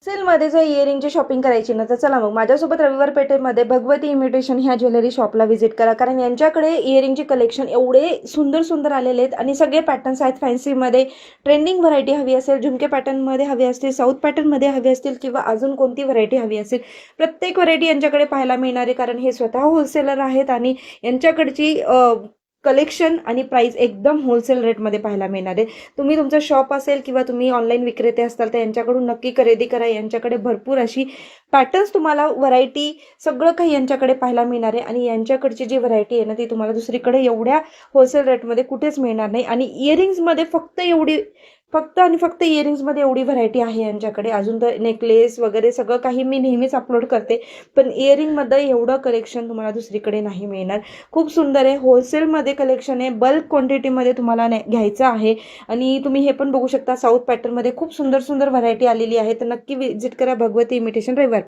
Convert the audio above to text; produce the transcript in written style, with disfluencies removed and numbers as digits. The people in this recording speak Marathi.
सेलमध्ये जर इयरिंगची शॉपिंग करायची ना, तर चला मग माझ्यासोबत रविवार पेठेमध्ये भगवती इमिटेशन ह्या ज्वेलरी शॉपला व्हिजिट करा. कारण यांच्याकडे इयरिंगचे कलेक्शन एवढे सुंदर सुंदर आलेले आहेत आणि सगळे पॅटर्न्स आहेत. फॅन्सीमध्ये ट्रेंडिंग व्हरायटी हवी असेल, झुमके पॅटर्नमध्ये हवी असतील, साऊथ पॅटर्नमध्ये हवी असतील किंवा अजून कोणती व्हरायटी हवी असेल, प्रत्येक व्हरायटी यांच्याकडे पाहायला मिळणार आहे. कारण हे स्वतः होलसेलर आहेत आणि यांच्याकडची कलेक्शन आणि प्राईस एकदम होलसेल रेटमध्ये पाहायला मिळणार आहे. तुम्ही तुमचं शॉप असेल किंवा तुम्ही ऑनलाईन विक्रेते असताल तर यांच्याकडून नक्की खरेदी करा. यांच्याकडे भरपूर अशी पॅटर्न्स तुम्हाला व्हरायटी सगळं काही यांच्याकडे पाहायला मिळणार आहे आणि यांच्याकडची जी व्हरायटी आहे ना ती तुम्हाला दुसरीकडे एवढ्या होलसेल रेटमध्ये कुठेच मिळणार नाही. आणि इयरिंग्समध्ये फक्त इयरिंग्समध्ये एवढी व्हरायटी आहे यांच्याकडे. अजून तर नेकलेस वगैरे सगळं काही मी नेहमीच अपलोड करते, पण इयरिंगमध्ये एवढं कलेक्शन तुम्हाला दुसरीकडे नाही मिळणार. खूप सुंदर आहे, होलसेलमध्ये कलेक्शन आहे, बल्क क्वांटिटीमध्ये तुम्हाला घ्यायचं आहे. आणि तुम्ही हे पण बघू शकता साऊथ पॅटर्नमध्ये खूप सुंदर सुंदर व्हरायटी आलेली आहे. तर नक्की विजिट करा भगवती इमिटेशन रविवार.